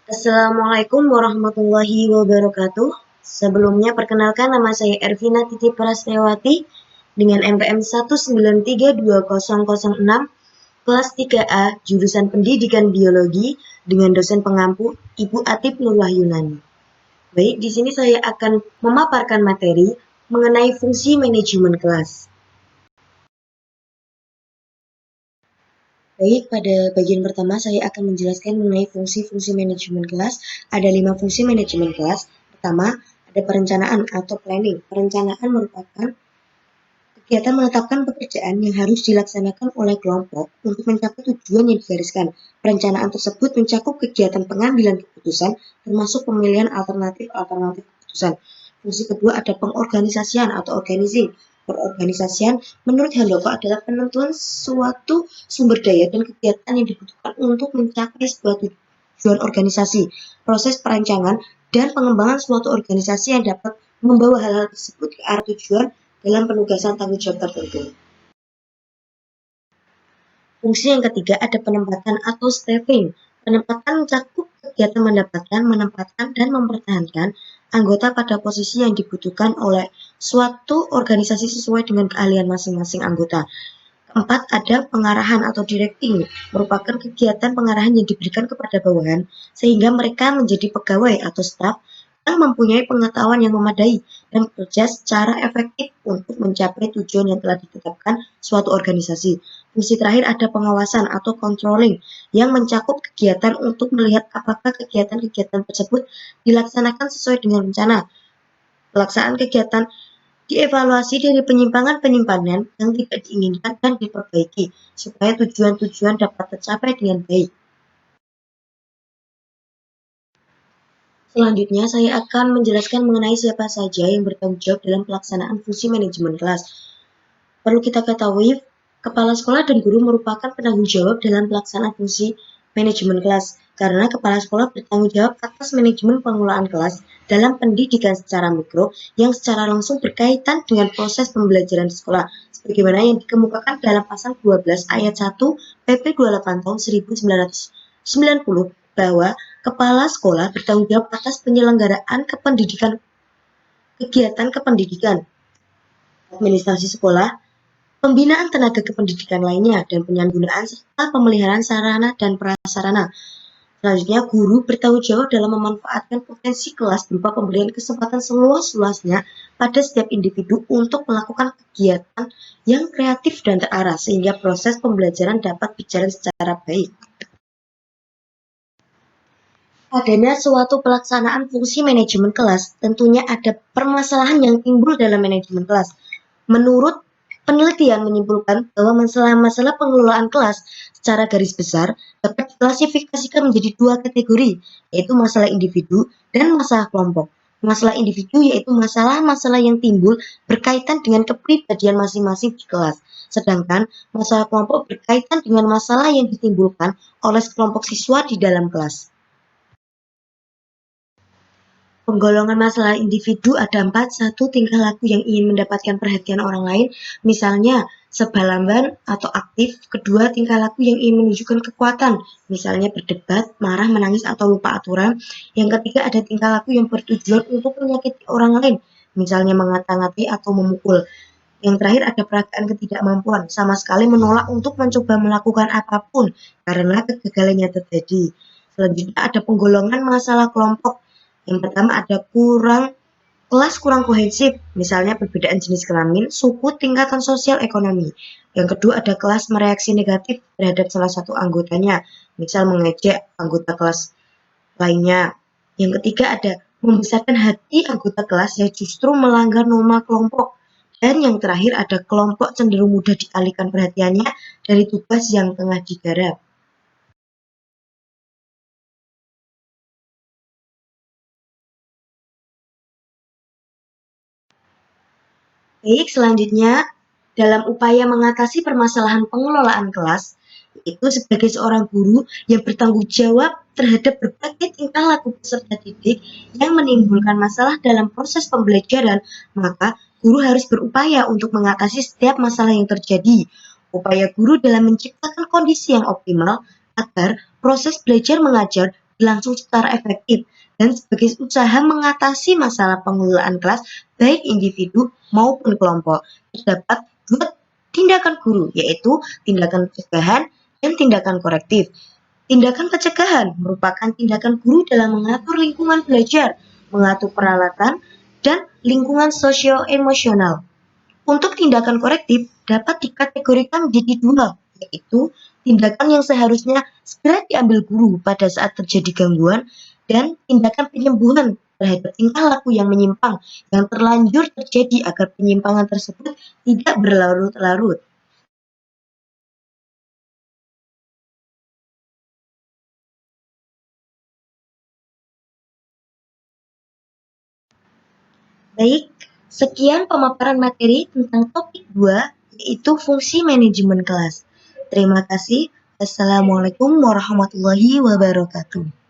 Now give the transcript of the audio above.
Assalamualaikum warahmatullahi wabarakatuh. Sebelumnya perkenalkan nama saya Ervina Titi Prastyawati dengan NPM 1932006 kelas 3A jurusan Pendidikan Biologi dengan dosen pengampu Ibu Atip Nurwahyunani. Baik, di sini saya akan memaparkan materi mengenai fungsi manajemen kelas. Baik, pada bagian pertama saya akan menjelaskan mengenai fungsi-fungsi manajemen kelas. Ada 5 fungsi manajemen kelas. Pertama, ada perencanaan atau planning. Perencanaan merupakan kegiatan menetapkan pekerjaan yang harus dilaksanakan oleh kelompok untuk mencapai tujuan yang digariskan. Perencanaan tersebut mencakup kegiatan pengambilan keputusan, termasuk pemilihan alternatif-alternatif keputusan. Fungsi kedua ada pengorganisasian atau organizing. Perorganisasian menurut Handoko adalah penentuan suatu sumber daya dan kegiatan yang dibutuhkan untuk mencapai sebuah tujuan organisasi. Proses perancangan dan pengembangan suatu organisasi yang dapat membawa hal-hal tersebut ke arah tujuan dalam penugasan tanggung jawab tertentu. Fungsi yang ketiga ada penempatan atau staffing. Penempatan mencakup kegiatan mendapatkan, menempatkan, dan mempertahankan anggota pada posisi yang dibutuhkan oleh suatu organisasi sesuai dengan keahlian masing-masing anggota. Keempat, ada pengarahan atau directing, merupakan kegiatan pengarahan yang diberikan kepada bawahan sehingga mereka menjadi pegawai atau staf yang mempunyai pengetahuan yang memadai dan bekerja secara efektif untuk mencapai tujuan yang telah ditetapkan suatu organisasi. Fungsi terakhir ada pengawasan atau controlling yang mencakup kegiatan untuk melihat apakah kegiatan-kegiatan tersebut dilaksanakan sesuai dengan rencana. Pelaksanaan kegiatan dievaluasi dari penyimpangan-penyimpangan yang tidak diinginkan dan diperbaiki supaya tujuan-tujuan dapat tercapai dengan baik. Selanjutnya, saya akan menjelaskan mengenai siapa saja yang bertanggung jawab dalam pelaksanaan fungsi manajemen kelas. Perlu kita ketahui, kepala sekolah dan guru merupakan penanggung jawab dalam pelaksanaan fungsi manajemen kelas, karena kepala sekolah bertanggung jawab atas manajemen pengelolaan kelas dalam pendidikan secara mikro yang secara langsung berkaitan dengan proses pembelajaran di sekolah, sebagaimana yang dikemukakan dalam pasal 12 ayat 1 PP 28 tahun 1990 bahwa kepala sekolah bertanggung jawab atas penyelenggaraan kegiatan kependidikan, administrasi sekolah, pembinaan tenaga kependidikan lainnya, dan penyalahgunaan serta pemeliharaan sarana dan prasarana. Selanjutnya, guru bertanggung jawab dalam memanfaatkan potensi kelas berupa pemberian kesempatan seluas-luasnya pada setiap individu untuk melakukan kegiatan yang kreatif dan terarah sehingga proses pembelajaran dapat berjalan secara baik. Adanya suatu pelaksanaan fungsi manajemen kelas, tentunya ada permasalahan yang timbul dalam manajemen kelas. Menurut penelitian menyimpulkan bahwa masalah-masalah pengelolaan kelas secara garis besar dapat diklasifikasikan menjadi 2 kategori, yaitu masalah individu dan masalah kelompok. Masalah individu yaitu masalah-masalah yang timbul berkaitan dengan kepribadian masing-masing di kelas, sedangkan masalah kelompok berkaitan dengan masalah yang ditimbulkan oleh sekelompok siswa di dalam kelas. Penggolongan masalah individu ada 4. 1. Tingkah laku yang ingin mendapatkan perhatian orang lain, misalnya sebalamban atau aktif. 2. Tingkah laku yang ingin menunjukkan kekuatan, misalnya berdebat, marah, menangis, atau lupa aturan. Yang ketiga ada tingkah laku yang bertujuan untuk menyakiti orang lain, misalnya mengata-ngatai atau memukul. Yang terakhir ada peragaan ketidakmampuan, sama sekali menolak untuk mencoba melakukan apapun karena kegagalannya terjadi. Selanjutnya ada penggolongan masalah kelompok. Yang pertama ada kelas kurang kohesif, misalnya perbedaan jenis kelamin, suku, tingkatan sosial, ekonomi. Yang kedua ada kelas mereaksi negatif terhadap salah satu anggotanya, misal mengejek anggota kelas lainnya. Yang ketiga ada membesarkan hati anggota kelas yang justru melanggar norma kelompok. Dan yang terakhir ada kelompok cenderung mudah dialihkan perhatiannya dari tugas yang tengah digarap. Baik, selanjutnya dalam upaya mengatasi permasalahan pengelolaan kelas, itu sebagai seorang guru yang bertanggung jawab terhadap berbagai tingkah laku peserta didik yang menimbulkan masalah dalam proses pembelajaran, maka guru harus berupaya untuk mengatasi setiap masalah yang terjadi. Upaya guru dalam menciptakan kondisi yang optimal agar proses belajar mengajar berlangsung secara efektif dan sebagai usaha mengatasi masalah pengelolaan kelas baik individu maupun kelompok. Terdapat dua tindakan guru, yaitu tindakan pencegahan dan tindakan korektif. Tindakan pencegahan merupakan tindakan guru dalam mengatur lingkungan belajar, mengatur peralatan, dan lingkungan sosio-emosional. Untuk tindakan korektif dapat dikategorikan menjadi dua, yaitu tindakan yang seharusnya segera diambil guru pada saat terjadi gangguan dan tindakan penyembuhan terhadap tingkah laku yang menyimpang yang terlanjur terjadi agar penyimpangan tersebut tidak berlarut-larut. Baik, sekian pemaparan materi tentang topik 2, yaitu fungsi manajemen kelas. Terima kasih. Assalamualaikum warahmatullahi wabarakatuh.